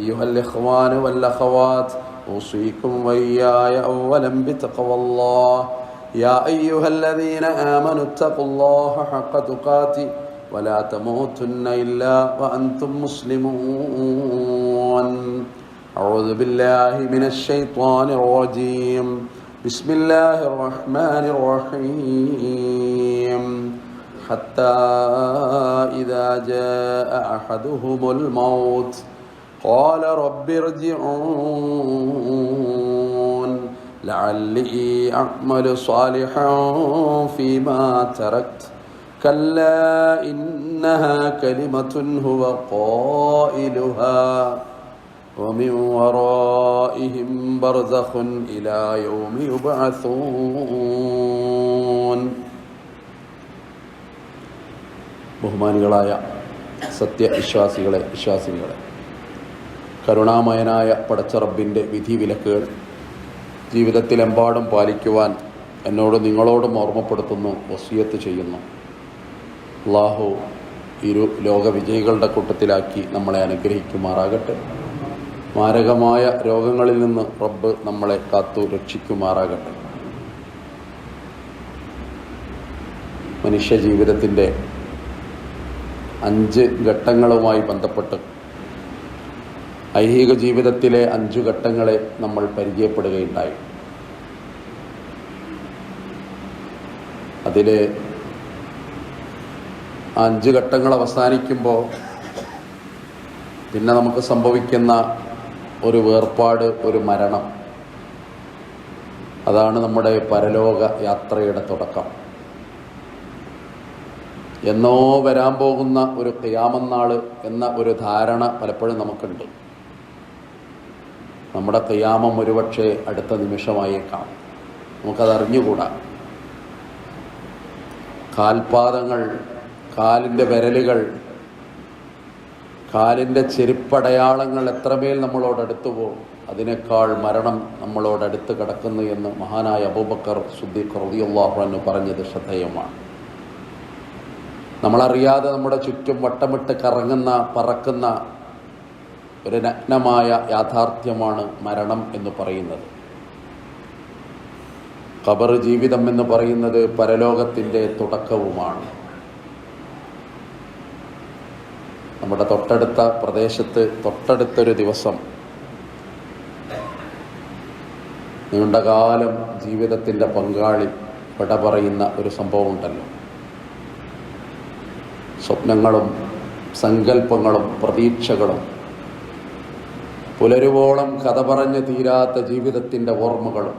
أيها الإخوان والأخوات أوصيكم وإياي أولا بتقوى الله يا أيها الذين آمنوا اتقوا الله حق تقاته ولا تموتن إلا وأنتم مسلمون أعوذ بالله من الشيطان الرجيم بسم الله الرحمن الرحيم حتى إذا جاء أحدهم الموت قال رب ارجعون لعلي أعمل صالحا فيما تركت كلا إنها كلمة هو قائلها ومن ورائهم برزخ إلى يوم يبعثون. ബഹുമാനികളായ സത്യവിശ്വാസികളെ വിശ്വാസികളെ, കരുണാമയനായ പടച്ചറബിൻ്റെ വിധിവിലക്കുകൾ ജീവിതത്തിലെമ്പാടും പാലിക്കുവാൻ എന്നോട് നിങ്ങളോടും ഓർമ്മപ്പെടുത്തുന്നു, വസിയത്ത് ചെയ്യുന്നു. അല്ലാഹു ഇരു ലോക വിജയികളുടെ കൂട്ടത്തിലാക്കി നമ്മളെ അനുഗ്രഹിക്കുമാറാകട്ടെ. മാരകമായ രോഗങ്ങളിൽ നിന്ന് റബ്ബ് നമ്മളെ കാത്തു രക്ഷിക്കുമാറാകട്ടെ. മനുഷ്യ ജീവിതത്തിൻ്റെ 5 ഘട്ടങ്ങളുമായി ബന്ധപ്പെട്ട് ഐഹിക ജീവിതത്തിലെ 5 ഘട്ടങ്ങളെ നമ്മൾ പരിചയപ്പെടുകയുണ്ടായി. അതിൽ 5 ഘട്ടങ്ങൾ അവസാനിക്കുമ്പോൾ പിന്നെ നമുക്ക് സംഭവിക്കുന്ന ഒരു വേർപാട്, ഒരു മരണം. അതാണ് നമ്മുടെ പരലോക യാത്രയുടെ തുടക്കം. എന്നോ വരാൻ പോകുന്ന ഒരു ഖിയാമത്ത് എന്ന ഒരു ധാരണ പലപ്പോഴും നമുക്കുണ്ട്. നമ്മുടെ ഖിയാമം ഒരുപക്ഷെ അടുത്ത നിമിഷമായേക്കാം, നമുക്കതറിഞ്ഞുകൂടാ. കാൽപാദങ്ങൾ, കാലിൻ്റെ വിരലുകൾ, കാലിൻ്റെ ചെരുപ്പടയാളങ്ങൾ എത്രമേൽ നമ്മളോടടുത്തു പോകും, അതിനേക്കാൾ മരണം നമ്മളോടടുത്ത് കിടക്കുന്നു എന്ന് മഹാനായ അബൂബക്കർ സിദ്ദീഖ് റളിയല്ലാഹു അൻഹു പറഞ്ഞത് ശ്രദ്ധേയമാണ്. നമ്മളറിയാതെ നമ്മുടെ ചുറ്റും വട്ടമിട്ട് കറങ്ങുന്ന, പറക്കുന്ന ഒരു നഗ്നമായ യാഥാർത്ഥ്യമാണ് മരണം എന്ന് പറയുന്നത്. ഖബർ ജീവിതം എന്ന് പറയുന്നത് പരലോകത്തിൻ്റെ തുടക്കവുമാണ്. നമ്മുടെ തൊട്ടടുത്ത പ്രദേശത്ത് തൊട്ടടുത്തൊരു ദിവസം നീണ്ടകാലം ജീവിതത്തിൻ്റെ പങ്കാളി വിട പറയുന്ന ഒരു സംഭവം ഉണ്ടല്ലോ. സ്വപ്നങ്ങളും സങ്കല്പങ്ങളും പ്രതീക്ഷകളും പുലരുവോളം കഥ പറഞ്ഞ് തീരാത്ത ജീവിതത്തിൻ്റെ ഓർമ്മകളും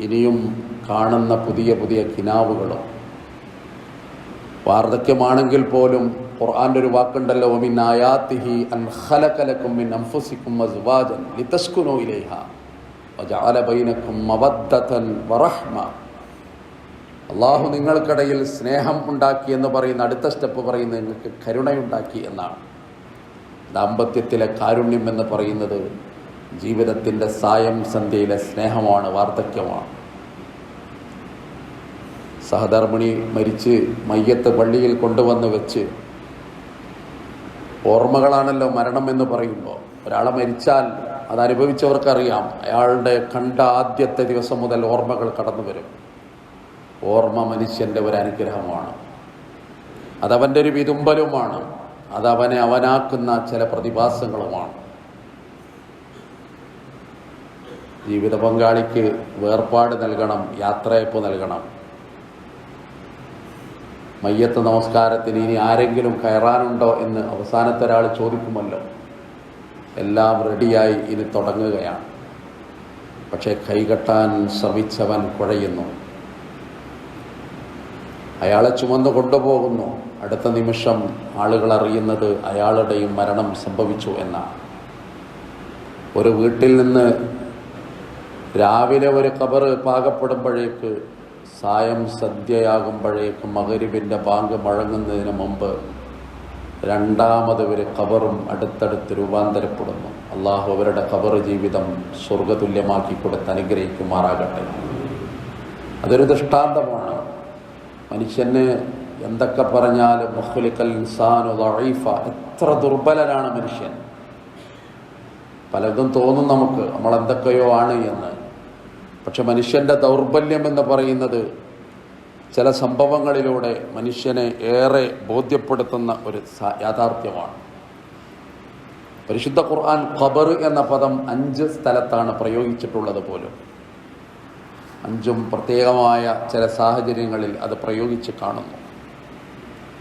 ഇനിയും കാണുന്ന പുതിയ പുതിയ കിനാവുകളും. വാർദ്ധക്യമാണെങ്കിൽ പോലും ഖുർആൻ്റെ ഒരു വാക്കുണ്ടല്ലോ, വമിൻ ആയാതിഹി അൻ ഖലഖ ലക്കും മിൻ അൻഫുസികും അസ്വാജൻ ലിതസ്കുനൂ ഇലൈഹാ വജഅല ബൈനക്കും മവദ്ദതൻ വറഹ്മ. അള്ളാഹു നിങ്ങൾക്കിടയിൽ സ്നേഹം ഉണ്ടാക്കി എന്ന് പറയുന്ന അടുത്ത സ്റ്റെപ്പ് പറയുന്നത് നിങ്ങൾക്ക് കരുണയുണ്ടാക്കി എന്നാണ്. ദാമ്പത്യത്തിലെ കാരുണ്യം എന്ന് പറയുന്നത് ജീവിതത്തിൻ്റെ സായം സന്ധ്യയിലെ സ്നേഹമാണ്, വാർദ്ധക്യമാണ്. സഹധർമ്മിണി മരിച്ച് മയ്യത്ത് പള്ളിയിൽ കൊണ്ടുവന്ന് വെച്ച്, ഓർമ്മകളാണല്ലോ മരണം എന്ന് പറയുമ്പോൾ. ഒരാളെ മരിച്ചാൽ അതനുഭവിച്ചവർക്കറിയാം, അയാളുടെ കണ്ട ആദ്യത്തെ ദിവസം മുതൽ ഓർമ്മകൾ കടന്നു വരും. ഓർമ്മ മനുഷ്യൻ്റെ ഒരു അനുഗ്രഹമാണ്, അതവൻ്റെ ഒരു വിതുമ്പലുമാണ്, അതവനെ അവനാക്കുന്ന ചില പ്രതിഭാസങ്ങളുമാണ്. ജീവിത പങ്കാളിക്ക് വേർപാട് നൽകണം, യാത്രയപ്പ് നൽകണം. മയ്യത്ത് നമസ്കാരത്തിന് ഇനി ആരെങ്കിലും കയറാനുണ്ടോ എന്ന് അവസാനത്തെ ഒരാൾ ചോദിക്കുമല്ലോ. എല്ലാം റെഡിയായി ഇനി തുടങ്ങുകയാണ്. പക്ഷേ കൈകെട്ടാൻ ശ്രമിച്ചവൻ കുഴയുന്നു. അയാളെ ചുമന്ന് കൊണ്ടുപോകുന്നു. അടുത്ത നിമിഷം ആളുകൾ അറിയുന്നത് അയാളുടെയും മരണം സംഭവിച്ചു എന്നാണ്. ഒരു വീട്ടിൽ നിന്ന് രാവിലെ ഒരു ഖബർ പാകപ്പെടുമ്പോഴേക്ക്, സായം സദ്യയാകുമ്പോഴേക്ക്, മഗ്‌രിബിൻ്റെ ബാങ്ക് മുഴങ്ങുന്നതിന് മുമ്പ് രണ്ടാമത് ഒരു ഖബറും അടുത്തടുത്ത് രൂപാന്തരപ്പെടുന്നു. അള്ളാഹു അവരുടെ ഖബർ ജീവിതം സ്വർഗതുല്യമാക്കി കൊടുത്ത് അനുഗ്രഹിക്കുമാറാകട്ടെ. അതൊരു ദൃഷ്ടാന്തമാണ്. മനുഷ്യന് എന്തൊക്കെ പറഞ്ഞാലും ഖുലിഖൽ ഇൻസാനു ദഈഫ, എത്ര ദുർബലനാണ് മനുഷ്യൻ. പലതും തോന്നും നമുക്ക് നമ്മൾ എന്തൊക്കെയോ ആണ് എന്ന്. പക്ഷെ മനുഷ്യൻ്റെ ദൗർബല്യം എന്ന് പറയുന്നത് ചില സംഭവങ്ങളിലൂടെ മനുഷ്യനെ ഏറെ ബോധ്യപ്പെടുത്തുന്ന ഒരു യാഥാർത്ഥ്യമാണ്. പരിശുദ്ധ ഖുർആൻ ഖബർ എന്ന പദം 5 സ്ഥലത്താണ് പ്രയോഗിച്ചിട്ടുള്ളത് പോലും. 5ഉം പ്രത്യേകമായ ചില സാഹചര്യങ്ങളിൽ അത് പ്രയോഗിച്ച് കാണുന്നു.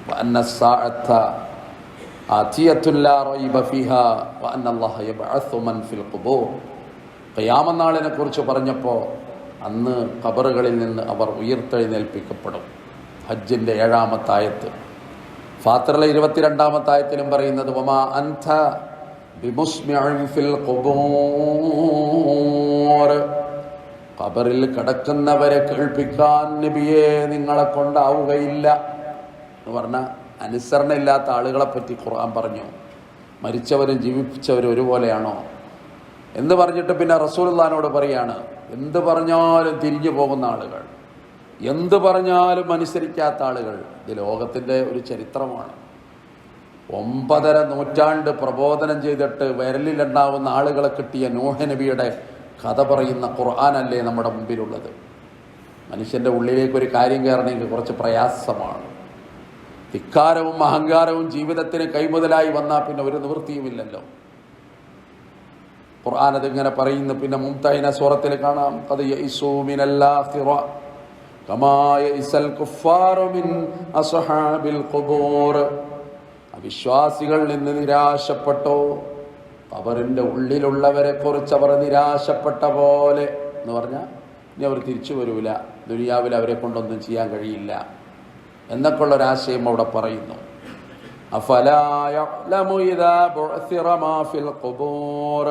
വഅന്ന സ്സാഅത ആതിയത്തുൻ ലാ റൈബ ഫീഹാ വഅന്ന അല്ലാഹ യബ്അസു മൻ ഫിൽ ഖുബൂർ. ഖിയാമത്ത് നാളിനെ കുറിച്ച് പറഞ്ഞപ്പോൾ അന്ന് ഖബറുകളിൽ നിന്ന് അവർ ഉയർത്തെഴുന്നേൽപ്പിക്കപ്പെടും. ഹജ്ജിൻ്റെ 7-ാമത്തെ ആയത്ത്. ഫാത്തിറിലെ 22-ാമത്തെ ആയത്തിലും പറയുന്നത് വമാ അൻത ബിമുസ്മിഇൻ ഫിൽ ഖുബൂർ. ഖബറിൽ കിടക്കുന്നവരെ കേൾപ്പിക്കാൻ നബിയെ നിങ്ങളെ കൊണ്ടാവുകയില്ല എന്ന് പറഞ്ഞാൽ അനുസരണയില്ലാത്ത ആളുകളെ പറ്റി ഖുർആൻ പറഞ്ഞു. മരിച്ചവരും ജീവിച്ചവരും ഒരുപോലെയാണോ എന്ന് പറഞ്ഞിട്ട് പിന്നെ റസൂലുള്ളാഹിനോട് പറയാണ്, എന്ത് പറഞ്ഞാലും തിരിഞ്ഞു പോകുന്ന ആളുകൾ, എന്ത് പറഞ്ഞാലും അനുസരിക്കാത്ത ആളുകൾ. ഇത് ലോകത്തിൻ്റെ ഒരു ചരിത്രമാണ്. 9.5 നൂറ്റാണ്ട് പ്രബോധനം ചെയ്തിട്ട് വിരലിലുണ്ടാവുന്ന ആളുകളെ കിട്ടിയ നൂഹ് നബിയുടെ കഥ പറയുന്ന ഖുർആനല്ലേ നമ്മുടെ മുമ്പിലുള്ളത്. മനുഷ്യൻ്റെ ഉള്ളിലേക്കൊരു കാര്യം കയറണമെങ്കിൽ കുറച്ച് പ്രയാസമാണ്. ധിക്കാരവും അഹങ്കാരവും ജീവിതത്തിന് കൈമുതലായി വന്നാൽ പിന്നെ ഒരു നിവൃത്തിയുമില്ലല്ലോ. ഖുർആൻ അതിങ്ങനെ പറയുന്നു. പിന്നെ മുംതഹിന സൂറത്തിൽ കാണാം, ഖദ് യഇസൂ മിനൽ ആഖിറ കമാ യഇസൽ കുഫാറു മിൻ അസ്ഹാബിൽ ഖുബൂർ. അവിശ്വാസികൾ നിന്ന് നിരാശപ്പെട്ടോ, ഖബറിൻ്റെ ഉള്ളിലുള്ളവരെ കുറിച്ച് അവർ നിരാശപ്പെട്ട പോലെ എന്ന് പറഞ്ഞാൽ ഇനി അവർ തിരിച്ചു വരൂല, ദുനിയാവിൽ അവരെ കൊണ്ടൊന്നും ചെയ്യാൻ കഴിയില്ല എന്നൊക്കെ ഉള്ളൊരാശയം അവിടെ പറയുന്നു. അഫലാ യഅ്ലമു ഇദാ ബുഅ്സിറ മാ ഫിൽ ഖുബൂർ.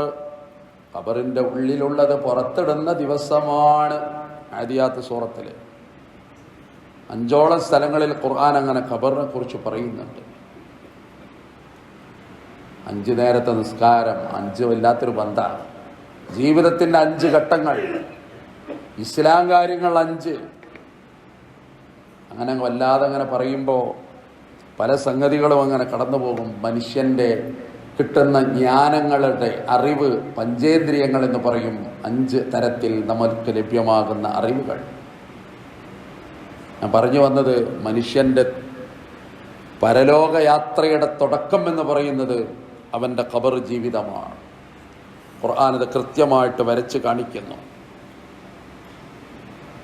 ഖബറിൻ്റെ ഉള്ളിലുള്ളത് പുറത്തിടുന്ന ദിവസമാണ്. ആദിയാത്ത് സൂറത്തിൽ 5ഓളം സ്ഥലങ്ങളിൽ ഖുർആൻ അങ്ങനെ ഖബറിനെ കുറിച്ച് പറയുന്നുണ്ട്. 5 നേരത്തെ നിസ്കാരം, 5 വല്ലാത്തൊരു ബന്ധമാണ്. ജീവിതത്തിൻ്റെ 5 ഘട്ടങ്ങൾ, ഇസ്ലാം കാര്യങ്ങൾ 5. അങ്ങനെ വല്ലാതെ അങ്ങനെ പറയുമ്പോൾ പല സംഗതികളും അങ്ങനെ കടന്നു പോകും. മനുഷ്യൻ്റെ കിട്ടുന്ന ജ്ഞാനങ്ങളുടെ അറിവ്, പഞ്ചേന്ദ്രിയങ്ങൾ എന്ന് പറയും. 5 തരത്തിൽ നമുക്ക് ലഭ്യമാകുന്ന അറിവുകൾ. ഞാൻ പറഞ്ഞു വന്നത് മനുഷ്യൻ്റെ പരലോകയാത്രയുടെ തുടക്കം എന്ന് പറയുന്നത് അവൻ്റെ ഖബർ ജീവിതമാണ്. ഖുർആൻ അത് കൃത്യമായിട്ട് വരച്ച് കാണിക്കുന്നു.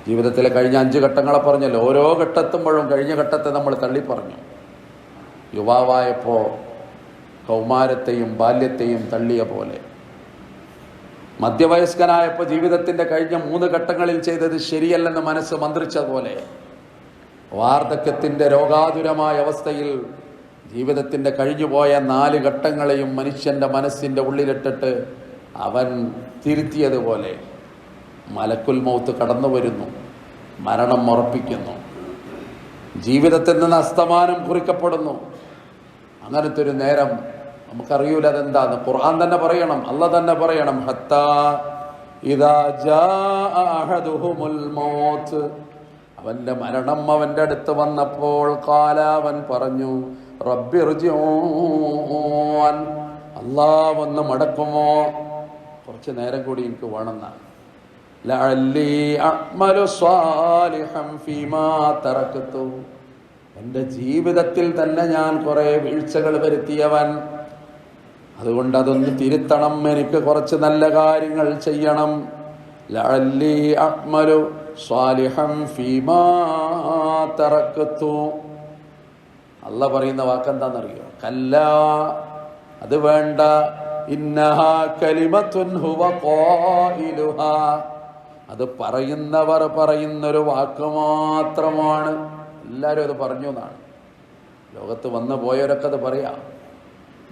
ജീവിതത്തിലെ കഴിഞ്ഞ 5 ഘട്ടങ്ങളെ പറഞ്ഞല്ലോ. ഓരോ ഘട്ടത്തുമ്പോഴും കഴിഞ്ഞ ഘട്ടത്തെ നമ്മൾ തള്ളിപ്പറഞ്ഞു. യുവാവായപ്പോൾ കൗമാരത്തെയും ബാല്യത്തെയും തള്ളിയ പോലെ, മധ്യവയസ്കനായപ്പോൾ ജീവിതത്തിൻ്റെ കഴിഞ്ഞ 3 ഘട്ടങ്ങളിൽ ചെയ്തത് ശരിയല്ലെന്ന് മനസ്സ് മന്ത്രിച്ച പോലെ, വാർദ്ധക്യത്തിൻ്റെ രോഗാതുരമായ അവസ്ഥയിൽ ജീവിതത്തിൻ്റെ കഴിഞ്ഞുപോയ 4 ഘട്ടങ്ങളെയും മനുഷ്യൻ്റെ മനസ്സിൻ്റെ ഉള്ളിലിട്ടിട്ട് അവൻ തിരുത്തിയതുപോലെ മലക്കുൽ മൗത്ത് കടന്നു വരുന്നു, മരണം ഉറപ്പിക്കുന്നു, ജീവിതത്തിൽ നിന്ന് അസ്തമാനം കുറിക്കപ്പെടുന്നു. അങ്ങനത്തെ ഒരു നേരം നമുക്കറിയൂല അതെന്താന്ന്. ഖുർആൻ തന്നെ പറയണം, അല്ലാഹ് തന്നെ പറയണം, ഹത്താ ഇദാ ജാഅ അഹദുഹുമുൽ മൗത്ത്. അവൻ്റെ മരണം അവൻ്റെ അടുത്ത് വന്നപ്പോൾ ഖാല, അവൻ പറഞ്ഞു, റബ്ബിർജിഊൻ, അല്ലാഹ് ഒന്ന് മടക്കുമോ, കുറച്ച് നേരം കൂടി എനിക്ക് വേണമെന്നാണ്. ലഅല്ലി അഅ്മലു സ്വാലിഹൻ ഫീമാ തറക്തു. എൻ്റെ ജീവിതത്തിൽ തന്നെ ഞാൻ കുറേ വീഴ്ചകൾ വരുത്തിയവൻ, അതുകൊണ്ട് അതൊന്ന് തിരുത്തണം, എനിക്ക് കുറച്ച് നല്ല കാര്യങ്ങൾ ചെയ്യണം. ലഅല്ലി അഅ്മലു സ്വാലിഹൻ ഫീമാ തറക്തു. അല്ലാഹ് പറയുന്ന വാക്കെന്താണെന്നറിയോ? കല്ലാ, അത് വേണ്ട. ഇന്നഹാ കലിമത്തുൻ ഹുവ ഖായിലുഹാ, അത് പറയുന്നവർ പറയുന്നൊരു വാക്ക് മാത്രമാണ്. എല്ലാവരും അത് പറഞ്ഞു എന്നാണ്. ലോകത്ത് വന്നു പോയവരൊക്കെ അത് പറയാം.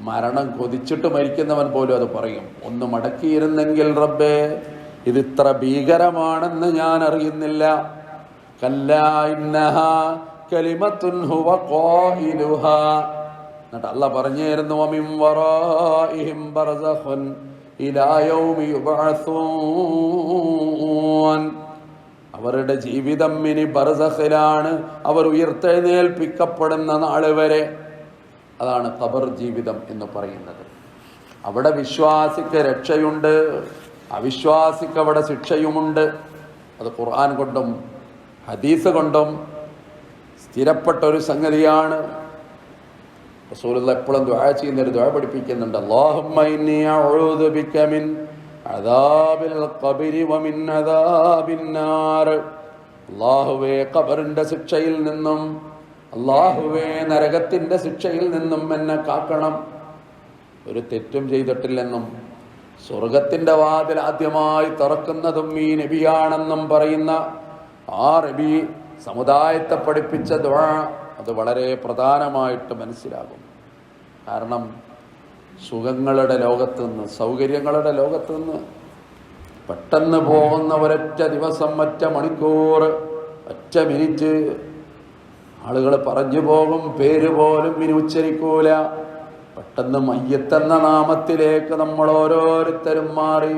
മരണം കൊതിച്ചിട്ട് മരിക്കുന്നവൻ പോലും അത് പറയും. ഒന്ന് മടക്കിയിരുന്നെങ്കിൽ റബ്ബേ, ഇത് ഇത്ര ഭീകരമാണെന്ന് ഞാൻ അറിയുന്നില്ല. കല്ലാ ഇന്നഹാ കലിമത്തുൻ ഹുവ ഖായിലുഹാ. എന്നിട്ട് അല്ലാഹ് പറഞ്ഞായിരുന്നു, വമിൻ വറാഇഹിം ബർസഖുൻ ഇലാ യൗമി യുബ്അസൂൻ. അവരുടെ ജീവിതം ഇനി ബർസഖിലാണ്, അവർ ഉയർത്തെഴുന്നേൽപ്പിക്കപ്പെടുന്ന നാൾ വരെ. അതാണ് ഖബർ ജീവിതം എന്ന് പറയുന്നത്. അവിടെ വിശ്വാസിക്ക് രക്ഷയുണ്ട്, അവിശ്വാസിക്ക് അവിടെ ശിക്ഷയുമുണ്ട്. അത് ഖുർആൻ കൊണ്ടും ഹദീസ് കൊണ്ടും സ്ഥിരപ്പെട്ട ഒരു സംഗതിയാണ്. റസൂലുള്ളാഹി എപ്പോഴും ദുആ ചെയ്യുന്നൊരു ദുആ പഠിപ്പിക്കുന്നുണ്ട്. അല്ലാഹുമ്മ ഇന്നി അഊദു ബിക മിൻ അദാബിൽ ഖബരി വമിൻ അദാബിൻ നാർ. അല്ലാഹുവേ ഖബറിന്റെ ശിക്ഷയിൽ നിന്നും, അല്ലാഹുവേ നരകത്തിന്റെ ശിക്ഷയിൽ നിന്നും എന്നെ കാക്കണം. ഒരു തെറ്റും ചെയ്തിട്ടില്ലെന്നും സ്വർഗത്തിന്റെ വാതിൽ ആദ്യമായി തുറക്കുന്നതും ഈ നബിയാണെന്നും പറയുന്ന ആ നബി സമുദായത്തെ പഠിപ്പിച്ച ദുആ അത് വളരെ പ്രധാനമായിട്ട് മനസ്സിലാകും. കാരണം സുഖങ്ങളുടെ ലോകത്ത് നിന്ന്, സൗകര്യങ്ങളുടെ ലോകത്ത് നിന്ന് പെട്ടെന്ന് പോകുന്ന ഒരൊറ്റ ദിവസം, ഒറ്റ മണിക്കൂർ, ഒറ്റ മിനിറ്റ് ആളുകൾ പറഞ്ഞു പോകും, പേര് പോലും ഇനി ഉച്ചരിക്കൂല. പെട്ടെന്ന് മയ്യത്തെന്ന നാമത്തിലേക്ക് നമ്മൾ ഓരോരുത്തരും മാറി.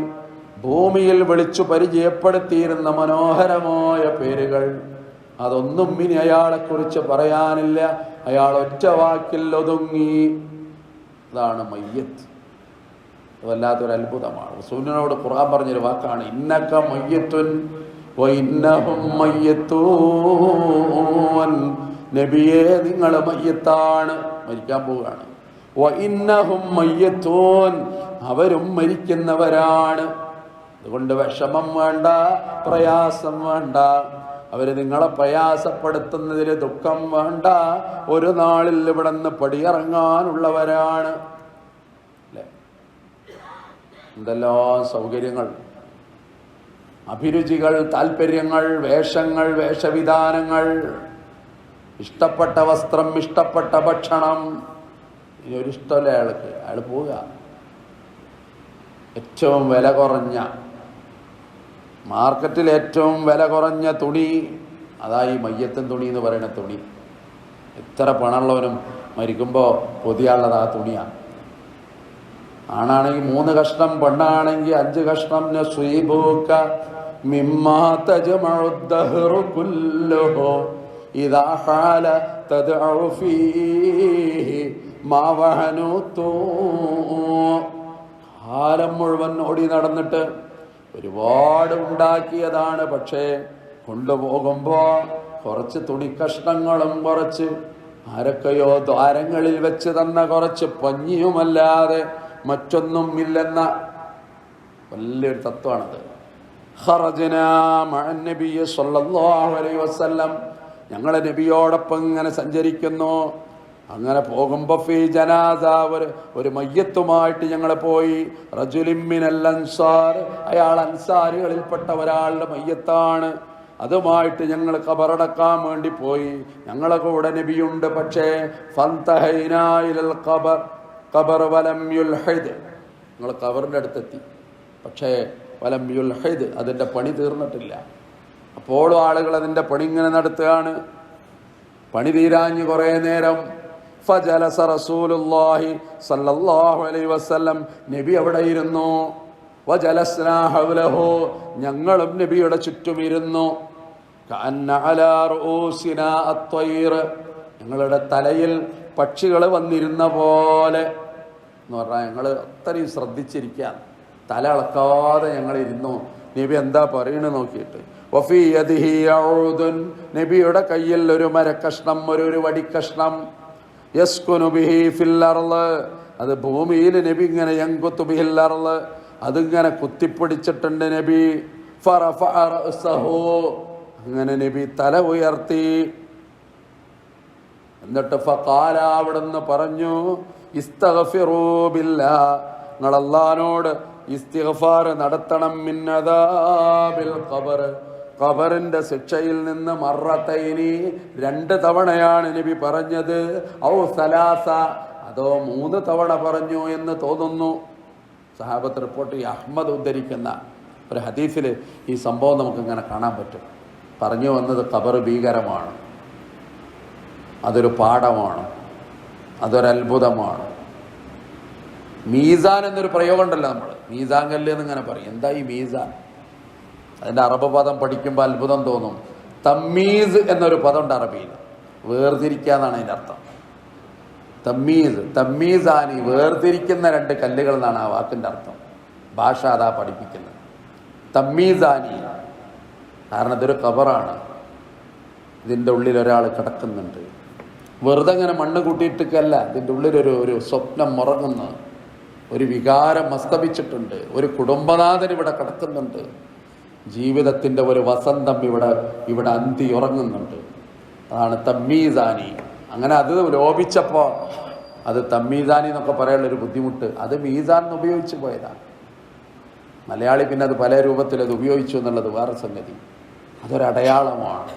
ഭൂമിയിൽ വിളിച്ചു പരിചയപ്പെടുത്തിയിരുന്ന മനോഹരമായ പേരുകൾ, അതൊന്നും ഇനി അയാളെക്കുറിച്ച് പറയാനില്ല. അയാൾ ഒറ്റ വാക്കിൽ ഒതുങ്ങി. അതാണ് മയ്യത്ത്. വല്ലാത്തൊരു അത്ഭുതമാണ്. റസൂലിനോട് ഖുർആൻ പറഞ്ഞൊരു വാക്കാണ്, ഇന്നക മയ്യത്തുൻ വഇന്നഹും മയ്യത്തൂൻ. നബിയെ നിങ്ങൾ മയ്യത്താണ്, മരിക്കാൻ പോവുകയാണ്. വഇന്നഹും മയ്യത്തൂൻ, അവരും മരിക്കുന്നവരാണ്. അതുകൊണ്ട് വിഷമം വേണ്ട, പ്രയാസം വേണ്ട. അവര് നിങ്ങളെ പ്രയാസപ്പെടുത്തുന്നതിൽ ദുഃഖം വേണ്ട. ഒരു നാളിൽ ഇവിടെ നിന്ന് പടിയിറങ്ങാനുള്ളവരാണ്. അല്ലേ? എന്തെല്ലാം സൗകര്യങ്ങൾ, അഭിരുചികൾ, താല്പര്യങ്ങൾ, വേഷങ്ങൾ, വേഷവിധാനങ്ങൾ, ഇഷ്ടപ്പെട്ട വസ്ത്രം, ഇഷ്ടപ്പെട്ട ഭക്ഷണം. ഇനി ഒരു ഇഷ്ടമല്ല അയാൾക്ക്, അയാൾ പോവുക. ഏറ്റവും വില കുറഞ്ഞ, മാർക്കറ്റിൽ ഏറ്റവും വില കുറഞ്ഞ തുണി, അതായി മയ്യത്തും തുണി എന്ന് പറയുന്ന തുണി. എത്ര പണമുള്ളവനും മരിക്കുമ്പോൾ പൊതിയാനുള്ളത് ആ തുണിയാണ്. ആണാണെങ്കിൽ 3 കഷ്ണം, പെണ്ണാണെങ്കിൽ 5 കഷ്ണം. നസ്വീബൂക മിമ്മാ തജ്മഉ ദഹ്റു കുല്ലുഹു ഇദാ ഹാല തദ്ഉ ഫീഹി മാ വഹനുതു. കാലം മുഴുവൻ ഓടി നടന്നിട്ട് ഒരുപാട് ഉണ്ടാക്കിയതാണ്. പക്ഷേ കൊണ്ടുപോകുമ്പോൾ കുറച്ച് തുണിക്കഷ്ണങ്ങളും കുറച്ച് ആരൊക്കെയോ ദ്വാരങ്ങളിൽ വെച്ച് തന്ന കുറച്ച് പഞ്ഞിയുമല്ലാതെ മറ്റൊന്നും ഇല്ലെന്ന വലിയൊരു തത്വമാണത്. ഖറജ്നാ മഅൻ നബിയ്യ സ്വല്ലല്ലാഹു അലൈഹി വസല്ലം, ഞങ്ങളെ നബിയോടൊപ്പം ഇങ്ങനെ സഞ്ചരിക്കുന്നു. അങ്ങനെ പോകുമ്പോൾ ഫീ ജനാസ, ഒരു മയ്യത്തുമായിട്ട് ഞങ്ങൾ പോയി. റജുലിൻ മിനൽ അൻസാർ, അയാൾ അൻസാരികളിൽപ്പെട്ട ഒരാളുടെ മയ്യത്താണ്. അതുമായിട്ട് ഞങ്ങൾ ഖബറടക്കാൻ വേണ്ടി പോയി. ഞങ്ങളെ കൂടെ നബിയുണ്ട്. പക്ഷേ ഫന്തഹൈനാ ഇലൽ ഖബർ വലം യുൽഹിദ്, ഞങ്ങൾ ഖബറിൻ്റെ അടുത്തെത്തി. പക്ഷേ വലം യുൽഹിദ്, അതിൻ്റെ പണി തീർന്നിട്ടില്ല. അപ്പോഴും ആളുകൾ അതിൻ്റെ പണി ഇങ്ങനെ നടത്തുകയാണ്. പണി തീരാഞ്ഞ് കുറേ നേരം. ഫജലസ റസൂലുള്ളാഹി സല്ലല്ലാഹു അലൈഹി വസല്ലം, നബി അവിടെ ഇരുന്നു. വജലസ്നാ ഹൗലഹു, ഞങ്ങളും നബിയുടെ ചുറ്റും ഇരുന്നു. കഅന്ന അലാ റൂസിനാ അത്വയ്ർ, ഞങ്ങളുടെ തലയിൽ പക്ഷികൾ വന്നിരുന്ന പോലെ എന്ന് പറഞ്ഞാൽ ഞങ്ങൾ അത്രയും ശ്രദ്ധിച്ചിരിക്കാൻ, തല ഇളക്കാതെ ഞങ്ങൾ ഇരുന്നു. നബി എന്താ പറയണെന്ന് നോക്കിയിട്ട്. വഫീ യദിഹി യഊദുൻ, നബിയുടെ കയ്യിൽ ഒരു മരക്കഷ്ണം, ഒരു വടിക്കഷ്ണം. യസ്കുനു ബിഹി ഫിൽ അർള്, അത് ഭൂമിയിൽ നബി ഇങ്ങനെ യൻകുതു ബിഹിൽ അർള്, അതിങ്ങനെ കുത്തിപ്പിടിച്ചിട്ടുണ്ട് നബി. ഫറഫഅ റഅസഹു, അങ്ങനെ നബി തല ഉയർത്തി. എന്നിട്ട് ഫഖാല, അവിടുന്ന് പറഞ്ഞു, ഇസ്തഗ്ഫിറൂ ബില്ലാഹ്, നിങ്ങൾ അല്ലാഹുവോട് ഇസ്തിഗ്ഫാർ നടത്തണം. മിൻ അദാബിൽ ഖബർ, ഖബറിന്റെ ശിക്ഷയിൽ നിന്ന്. മറത്തൈനി, 2 തവണയാണ് നബി പറഞ്ഞത്. ഔ സലാസ, അതോ 3 തവണ പറഞ്ഞു എന്ന് തോന്നുന്നു. സഹാബത്ത് റിപ്പോർട്ട് ഈ അഹ്മദ് ഉദ്ധരിക്കുന്ന ഒരു ഹദീസിൽ ഈ സംഭവം നമുക്കിങ്ങനെ കാണാൻ പറ്റും. പറഞ്ഞു വന്നത് ഖബർ ഭീകരമാണ്, അതൊരു പാഠമാണ്, അതൊരത്ഭുതമാണ്. മീസാൻ എന്നൊരു പ്രയോഗം ഉണ്ടല്ലോ, നമ്മൾ മീസാൻ കല്ല് എന്നിങ്ങനെ പറയും. എന്താ ഈ മീസാൻ? അതിൻ്റെ അറബ് പദം പഠിക്കുമ്പോൾ അത്ഭുതം തോന്നും. തമ്മീസ് എന്നൊരു പദമുണ്ട് അറബിയിൽ, വേർതിരിക്കുക എന്നാണ് അതിൻ്റെ അർത്ഥം. തമ്മീസാനി, വേർതിരിക്കുന്ന രണ്ട് കല്ലുകൾ എന്നാണ് ആ വാക്കിൻ്റെ അർത്ഥം. ഭാഷ അതാ പഠിപ്പിക്കുന്നത്, തമ്മീസാനി. കാരണം ഇതൊരു ഖബറാണ്, ഇതിൻ്റെ ഉള്ളിൽ ഒരാൾ കിടക്കുന്നുണ്ട്. വെറുതെ അങ്ങനെ മണ്ണ് കൂട്ടിയിട്ടല്ല, ഇതിൻ്റെ ഉള്ളിലൊരു സ്വപ്നം ഉറങ്ങുന്നു, ഒരു വികാരം അസ്തമിച്ചിട്ടുണ്ട്, ഒരു കുടുംബനാഥൻ ഇവിടെ കിടക്കുന്നുണ്ട്, ജീവിതത്തിൻ്റെ ഒരു വസന്തം ഇവിടെ അന്തി ഉറങ്ങുന്നുണ്ട്. അതാണ് തമ്മീസാനി. അങ്ങനെ അത് ലോപിച്ചപ്പോൾ അത് തമ്മീസാനി എന്നൊക്കെ പറയാനുള്ളൊരു ബുദ്ധിമുട്ട്, അത് മീസാൻ എന്ന് ഉപയോഗിച്ച് പോയതാണ്. മലയാളി പിന്നെ അത് പല രൂപത്തിൽ അത് ഉപയോഗിച്ചു എന്നുള്ളത് വേറെ സംഗതി. അതൊരടയാളമാണ്,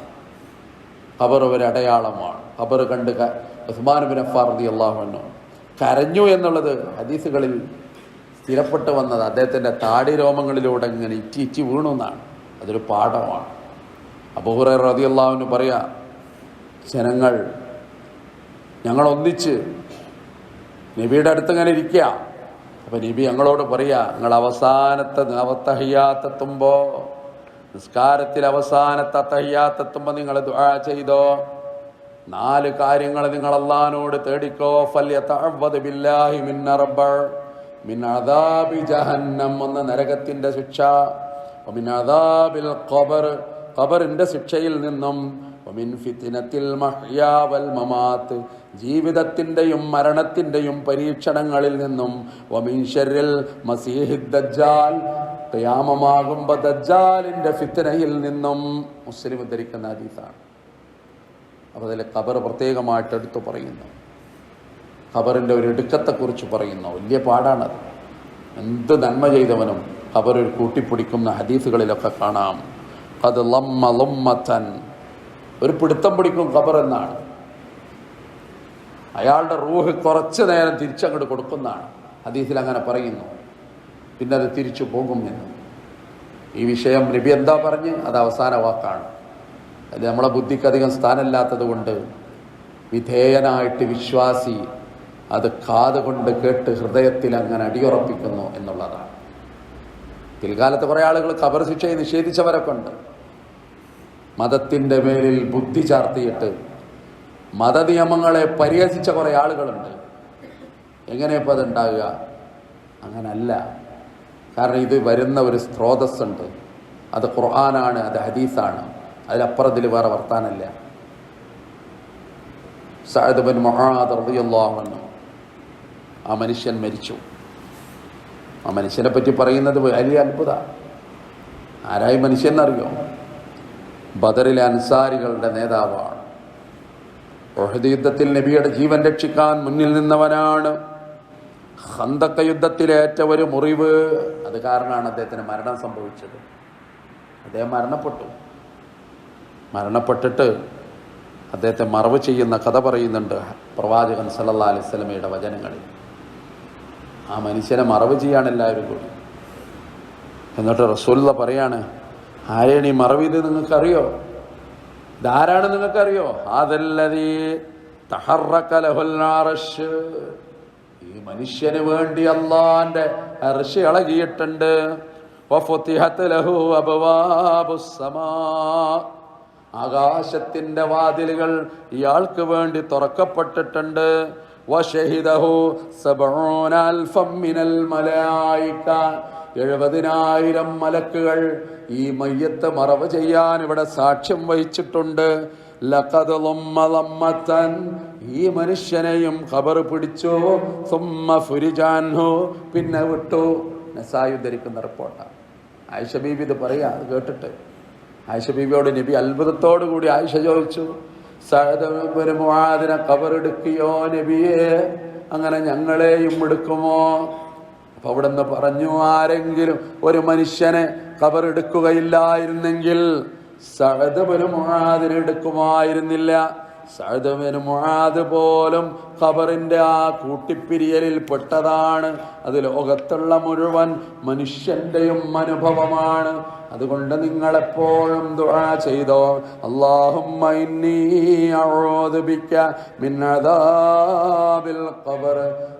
ഖബർ ഒരു അടയാളമാണ്. ഖബർ കണ്ട് ഉസ്മാൻ ബിൻ അഫ്ഫാൻ റളിയല്ലാഹു അൻഹു കരഞ്ഞു എന്നുള്ളത് ഹദീസുകളിൽ സ്ഥിരപ്പെട്ട് വന്നത്. അദ്ദേഹത്തിൻ്റെ താടി രോമങ്ങളിലൂടെ ഇങ്ങനെ ഇറ്റി വീണു എന്നാണ്. അതൊരു പാഠമാണ്. അബൂ ഹുറൈറ റളിയല്ലാഹു അൻഹു പറയാ, ജനങ്ങൾ ഞങ്ങൾ ഒന്നിച്ച് നബിയുടെ അടുത്ത് ഇങ്ങനെ ഇരിക്കുക. അപ്പം നബി ഞങ്ങളോട് പറയാ, നിങ്ങൾ അവസാനത്തെ തഹിയ്യാത്തെത്തുമ്പോൾ, നിസ്കാരത്തിൽ അവസാനത്തെ തഹിയ്യാത്തെത്തുമ്പോൾ നിങ്ങൾ ദുആ ചെയ്തോ, 4 കാര്യങ്ങൾ നിങ്ങൾ അല്ലാഹുവിനോട് തേടിക്കോ. ഫല്യതഅവ്വദ് ബില്ലാഹി മിൻ അദാബി ജഹന്നം, ഒന്ന് നരകത്തിന്റെ ശിക്ഷ, വമിൻ അദാബിൽ ഖബർ, ഖബറിന്റെ ശിക്ഷയിൽ നിന്നും, വമിൻ ഫിത്നത്തിൽ മഹ്യാ വൽ മമാത്ത്, ജീവിതത്തിൻ്റെയും മരണത്തിൻ്റെയും പരീക്ഷണങ്ങളിൽ നിന്നും, വമിൻ ശർരിൽ മസീഹിദ് ദജ്ജാൽ, ഖിയാമമാകുമ്പോൾ ദജ്ജാലിൻ്റെ ഫിത്നയിൽ നിന്നും. മുസ്ലിം ഉദ്ധരിക്കുന്ന ഹദീസാണ്. അപ്പോൾ അതിൽ ഖബർ പ്രത്യേകമായിട്ട് എടുത്തു പറയുന്നു, ഖബറിൻ്റെ ഒരു ഇടുക്കത്തെക്കുറിച്ച് പറയുന്നു. വലിയ പാടാണത്. എന്ത് നന്മ ചെയ്തവനും ഖബർ ഒരു കൂട്ടിപ്പിടിക്കുന്ന ഹദീസുകളിലൊക്കെ കാണാം. അത് ലമ്മത്തൻ, ഒരു പിടുത്തം പിടിക്കും ഖബർ എന്നാണ്. അയാളുടെ റൂഹ് കുറച്ച് നേരം തിരിച്ചങ്ങോട്ട് കൊടുക്കുന്നതാണ്. ഹദീസിൽ അങ്ങനെ പറയുന്നു. പിന്നെ അത് തിരിച്ചു പോകും എന്ന്. ഈ വിഷയം നബി എന്താ പറഞ്ഞ്, അത് അവസാന വാക്കാണ്. അത് നമ്മളെ ബുദ്ധിക്ക് അധികം സ്ഥാനമില്ലാത്തത് കൊണ്ട് വിധേയനായിട്ട് വിശ്വാസി അത് കാതുകൊണ്ട് കേട്ട് ഹൃദയത്തിൽ അങ്ങനെ അടിയുറപ്പിക്കുന്നു എന്നുള്ളതാണ്. പിൽക്കാലത്ത് കുറേ ആളുകൾ ഖബർ ശിക്ഷയെ നിഷേധിച്ചവരൊക്കെ ഉണ്ട്. മതത്തിൻ്റെ മേലിൽ ബുദ്ധി ചാർത്തിയിട്ട് മതനിയമങ്ങളെ പരിഹസിച്ച കുറേ ആളുകളുണ്ട്. എങ്ങനെയപ്പോൾ അതുണ്ടാകുക? അങ്ങനല്ല. കാരണം ഇത് വരുന്ന ഒരു സ്രോതസ്സുണ്ട്. അത് ഖുർആനാണ്, അത് ഹദീസാണ്. അതിലപ്പുറത്തിൽ വേറെ വർത്താനല്ല. സഅദ് ബിൻ മുആദ് റളിയല്ലാഹു അൻഹു, ആ മനുഷ്യൻ മരിച്ചു. ആ മനുഷ്യനെ പറ്റി പറയുന്നത് വലിയ അത്ഭുതമാണ്. ആരായി മനുഷ്യൻ എന്നറിയോ? ബദറിലെ അൻസാരികളുടെ നേതാവാണ്. ഉഹദ് യുദ്ധത്തിൽ നബിയുടെ ജീവൻ രക്ഷിക്കാൻ മുന്നിൽ നിന്നവനാണ്. ഖന്തഖ് യുദ്ധത്തിലേറ്റ ഒരു മുറിവ്, അത് കാരണമാണ് അദ്ദേഹത്തിന് മരണം സംഭവിച്ചത്. അദ്ദേഹം മരണപ്പെട്ടിട്ട് അദ്ദേഹത്തെ മറവ് ചെയ്യുന്ന കഥ പറയുന്നുണ്ട് പ്രവാചകൻ സല്ലല്ലാഹു അലൈഹി വസല്ലമയുടെ വചനങ്ങളിൽ. ആ മനുഷ്യനെ മറവ് ചെയ്യാണ് എല്ലാവരും കൂടി. എന്നിട്ട് റസൂലുള്ള പറയാണ്, ആരെയാണ് ഈ മറവ് ചെയ്ത് നിങ്ങൾക്കറിയോ? ഇതാരാണ് നിങ്ങൾക്കറിയോ? അതല്ലതീ തഹറക ലഹുൽ അർശ്, ഈ മനുഷ്യന് വേണ്ടി അല്ലാഹുവിന്റെ അർശ് ഇളകിയിട്ടുണ്ട്. വഫുതിഹത് ലഹു അബ്വാബുസ് സമാ, ആകാശത്തിന്റെ വാതിലുകൾ ഇയാൾക്ക് വേണ്ടി തുറക്കപ്പെട്ടിട്ടുണ്ട്. വശഹിദഹു 70,000 മിനൽ മലായിക, 70,000 മലക്കുകൾ ഈ മയ്യത്ത് മറവ് ചെയ്യാൻ ഇവിടെ സാക്ഷ്യം വഹിച്ചിട്ടുണ്ട്. ലഖദ് ലമ്മത്തൻ, ഈ മനുഷ്യനെയും ഖബർ പിടിച്ചു. സുമ്മ ഫുരിജാൻഹു, പിന്നെ വിട്ടു. നസായി ഉദ്ധരിക്കുന്ന റിപ്പോർട്ടാണ്. ആയിഷ ബീബി ഇത് പറയാ. അത് കേട്ടിട്ട് ആയിഷ ബീബിയോട് നബി അത്ഭുതത്തോടു കൂടി ആയിഷ ചോദിച്ചു, സഅദ് ഇബ്നു മുആദിനെ ഖബർ എടുക്കുകയോ നബിയെ? അങ്ങനെ ഞങ്ങളെയും എടുക്കുമോ? അപ്പൊ അവിടെ നിന്ന് പറഞ്ഞു, ആരെങ്കിലും ഒരു മനുഷ്യനെ ഖബർ എടുക്കുകയില്ലായിരുന്നെങ്കിൽ സഅദ് ഇബ്നു മുആദിനെ എടുക്കുമായിരുന്നില്ല. സഅദ് ഇബ്നു മുആദ് പോലും ഖബറിന്റെ ആ കൂട്ടിപ്പിരിയലിൽ പെട്ടതാണ്. അത് ലോകത്തുള്ള മുഴുവൻ മനുഷ്യന്റെയും അനുഭവമാണ്. അതുകൊണ്ട് നിങ്ങളെപ്പോഴും ദുആ ചെയ്തോ, അല്ലാഹുമ്മ ഇന്നി അഊദു ബിക മിൻ അദാബിൽ ഖബർ,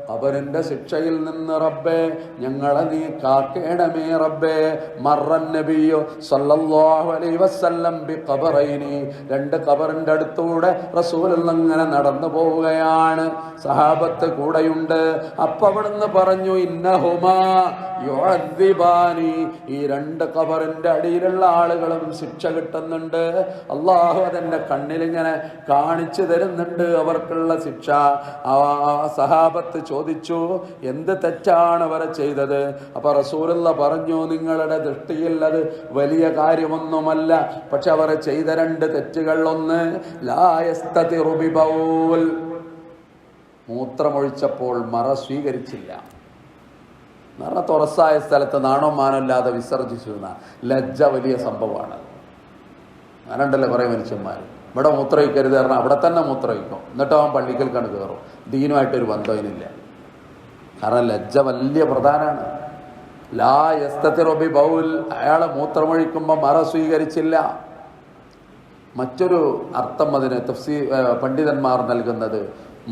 ഖബറിന്റെ ശിക്ഷയിൽ നിന്ന് റബ്ബേ ഞങ്ങളെ നീ കാക്കേണമേ റബ്ബേ. മർറൻ നബിയ്യു സല്ലല്ലാഹു അലൈഹി വസല്ലം ബിഖബറൈനി, രണ്ട് ഖബറിന്റെ അടുത്തൂടെ റസൂലുള്ളാഹി അങ്ങനെ നടന്നു പോവുകയാണ്. സഹാബത്ത് കൂടെയുണ്ട്. അപ്പൊ അവിടുന്ന് പറഞ്ഞു, ഇന്നഹുമാ യുഅദ്ദിബാനി, ഈ രണ്ട് ഖബറിന്റെ അടിയിലുള്ള ആളുകളും ശിക്ഷ കിട്ടുന്നുണ്ട്. അള്ളാഹു അതെന്റെ കണ്ണിലിങ്ങനെ കാണിച്ചു തരുന്നുണ്ട് അവർക്കുള്ള ശിക്ഷ. സഹാബത്ത് ചോദിച്ചു, എന്ത് തെറ്റാണ് അവർ ചെയ്തത്? അപ്പൊ റസൂലുള്ളാഹി പറഞ്ഞു, നിങ്ങളുടെ ദൃഷ്ടിയിൽ അത് വലിയ കാര്യമൊന്നുമല്ല, പക്ഷെ അവർ ചെയ്ത രണ്ട് തെറ്റുകൾ, ഒന്ന് ലാ യസ്തതിറു ബിബൗൽ, മൂത്രമൊഴിച്ചപ്പോൾ മറ സ്വീകരിച്ചില്ല. നിറ തുറസായ സ്ഥലത്ത് നാണോ മാനോ ഇല്ലാതെ വിസർജിച്ചു എന്ന ലജ്ജ വലിയ സംഭവമാണ്. അങ്ങനെയുണ്ടല്ലോ കുറേ മനുഷ്യന്മാർ, ഇവിടെ മൂത്രമൊഴിക്കരുത് കാരണം അവിടെ തന്നെ മൂത്രമൊഴിക്കും, എന്നിട്ട് അവൻ പള്ളിക്കൽ കണ്ട് കയറും. ദീനുമായിട്ടൊരു ബന്ധമില്ല. കാരണം ലജ്ജ വലിയ പ്രധാനമാണ്. ലാ യസ്തതിറു ബിബൗൽ, അയാളെ മൂത്രമൊഴിക്കുമ്പോൾ മറ സ്വീകരിച്ചില്ല. മറ്റൊരു അർത്ഥം അതിന് പണ്ഡിതന്മാർ നൽകുന്നത്,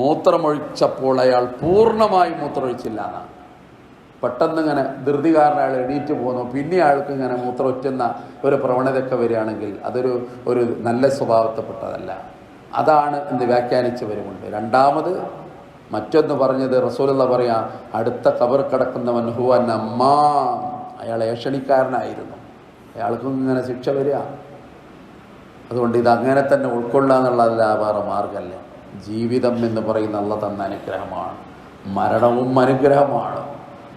മൂത്രമൊഴിച്ചപ്പോൾ അയാൾ പൂർണ്ണമായി മൂത്രമൊഴിച്ചില്ല എന്നാണ്. പെട്ടെന്ന് ഇങ്ങനെ ധൃതി കാരണം അയാൾ എണീറ്റ് പോകുന്നു, പിന്നെ അയാൾക്ക് ഇങ്ങനെ മൂത്രമൊറ്റുന്ന ഒരു പ്രവണതയൊക്കെ വരികയാണെങ്കിൽ ഒരു നല്ല സ്വഭാവത്തെപ്പെട്ടതല്ല. അതാണ് എന്ന് വ്യാഖ്യാനിച്ചവരുമുണ്ട്. രണ്ടാമത് മറ്റൊന്ന് പറഞ്ഞത്, റസൂലുള്ളാഹി പറയാ, അടുത്ത ഖബർ കിടക്കുന്നവൻ ഹുവ നമ്മാ, അയാൾ ഏഷണിക്കാരനായിരുന്നു, അയാൾക്കും ഇങ്ങനെ ശിക്ഷ വരിക. അതുകൊണ്ട് ഇത് അങ്ങനെ തന്നെ ഉൾക്കൊള്ളുക എന്നുള്ളതല്ല വേറെ മാർഗമല്ല. ജീവിതം എന്ന് പറയുന്ന അല്ലാഹ് തന്ന അനുഗ്രഹമാണ്, മരണവും അനുഗ്രഹമാണ്.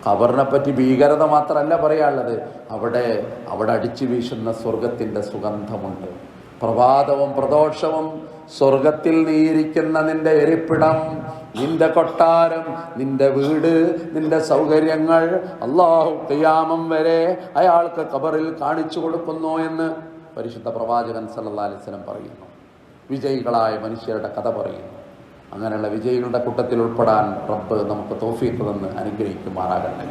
ഖബറിനെ പറ്റി ഭീകരത മാത്രമല്ല പറയാനുള്ളത്, അവിടെ അടിച്ചു വീശുന്ന സ്വർഗത്തിൻ്റെ സുഗന്ധമുണ്ട്. പ്രഭാതവും പ്രദോഷവും സ്വർഗത്തിൽ നീയിരിക്കുന്ന നിന്റെ ഇരിപ്പിടം, നിന്റെ കൊട്ടാരം, നിന്റെ വീട്, നിന്റെ സൗകര്യങ്ങൾ അല്ലാഹു ഖിയാമം വരെ അയാൾക്ക് ഖബറിൽ കാണിച്ചു കൊടുക്കുന്നു എന്ന് പരിശുദ്ധ പ്രവാചകൻ സല്ലല്ലാഹു അലൈഹി വസല്ലം പറയുന്നു. വിജയികളായ മനുഷ്യരുടെ കഥ പറയുന്നു. അങ്ങനെയുള്ള വിജയികളുടെ കൂട്ടത്തിൽ ഉൾപ്പെടാൻ റബ്ബ് നമുക്ക് തൗഫീഖ് തന്ന് അനുഗ്രഹിക്കുമാറാകട്ടെ.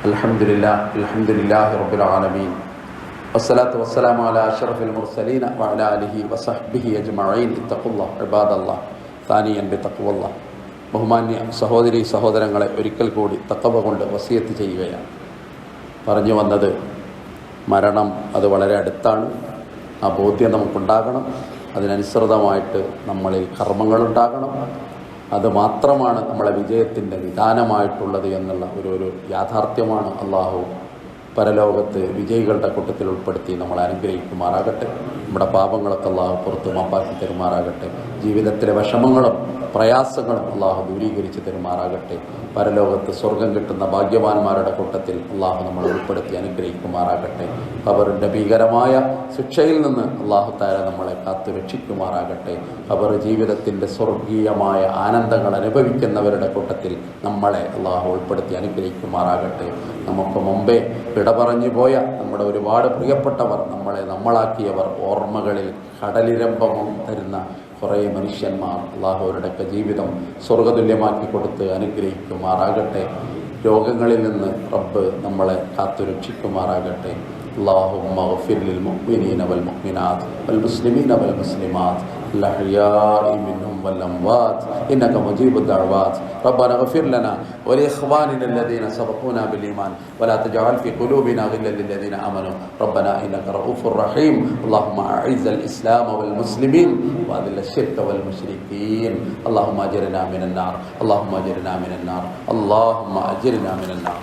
അൽഹംദുലില്ലാഹി റബ്ബിൽ ആലമീൻ വസ്സലാത്തു വസ്സലാമു അലാ അഷ്റഫിൽ മുർസലീൻ വഅലാ ആലിഹി വസഹ്ബിഹി അജ്മഈൻ. ഇത്തഖുല്ലാഹ് ഇബാദല്ലാഹ് സാനിയൻ ബിതഖ്വല്ലാഹ്. ബഹുമാന്യ സഹോദരീ സഹോദരങ്ങളെ, ഒരിക്കൽ കൂടി തഖ്വ കൊണ്ട് വസിയത്ത് ചെയ്യുകയാണ്. പറഞ്ഞു വന്നത്, മരണം അത് വളരെ അടുത്താണ്. ആ ബോധ്യം നമുക്കുണ്ടാകണം. അതിനനുസൃതമായിട്ട് നമ്മളിൽ കർമ്മങ്ങളുണ്ടാകണം. അത് മാത്രമാണ് നമ്മളെ വിജയത്തിൻ്റെ വിധാനമായിട്ടുള്ളത് എന്നുള്ള ഒരു യാഥാർത്ഥ്യമാണ്. അള്ളാഹു പരലോകത്ത് വിജയികളുടെ കൂട്ടത്തിൽ ഉൾപ്പെടുത്തി നമ്മളെ അനുഗ്രഹിക്കുമാറാകട്ടെ. നമ്മുടെ പാപങ്ങളൊക്കെ അള്ളാഹു പുറത്ത് മാപ്പാക്കി തരുമാറാകട്ടെ. ജീവിതത്തിലെ വിഷമങ്ങളും പ്രയാസങ്ങളും അള്ളാഹു ദൂരീകരിച്ച് തരുമാറാകട്ടെ. പരലോകത്ത് സ്വർഗം കിട്ടുന്ന ഭാഗ്യവാന്മാരുടെ കൂട്ടത്തിൽ അള്ളാഹു നമ്മളെ ഉൾപ്പെടുത്തി അനുഗ്രഹിക്കുമാറാകട്ടെ. ഖബറിൻ്റെ ഭീകരമായ ശിക്ഷയിൽ നിന്ന് അള്ളാഹു തആല നമ്മളെ കാത്തു രക്ഷിക്കുമാറാകട്ടെ. ഖബർ ജീവിതത്തിൻ്റെ സ്വർഗീയമായ ആനന്ദങ്ങൾ അനുഭവിക്കുന്നവരുടെ കൂട്ടത്തിൽ നമ്മളെ അള്ളാഹു ഉൾപ്പെടുത്തി അനുഗ്രഹിക്കുമാറാകട്ടെ. നമുക്ക് മുമ്പേ വിട പറഞ്ഞു പോയ നമ്മുടെ ഒരുപാട് പ്രിയപ്പെട്ടവർ, നമ്മളാക്കിയവർ, ഓർമ്മകളിൽ കടലിരമ്പം തരുന്ന കുറേ മനുഷ്യന്മാർ, അള്ളാഹു അവരുടെയൊക്കെ ജീവിതം സ്വർഗതുല്യമാക്കി കൊടുത്ത് അനുഗ്രഹിക്കുമാറാകട്ടെ. രോഗങ്ങളിൽ നിന്ന് റബ്ബ് നമ്മളെ കാത്തുരക്ഷിക്കുമാറാകട്ടെ. اللهم اغفر للمؤمنين والمؤمنات والمسلمين والمسلمات الأحياء منهم والأموات إنك مجيب الدعوات. ربنا اغفر لنا ولإخواننا الذين سبقونا بالإيمان ولا تجعل في قلوبنا غلا للذين آمنوا ربنا إنك رؤوف رحيم. اللهم أعز الإسلام والمسلمين وأذل الشرك والمشركين. اللهم أجرنا من النار، اللهم أجرنا من النار، اللهم أجرنا من النار.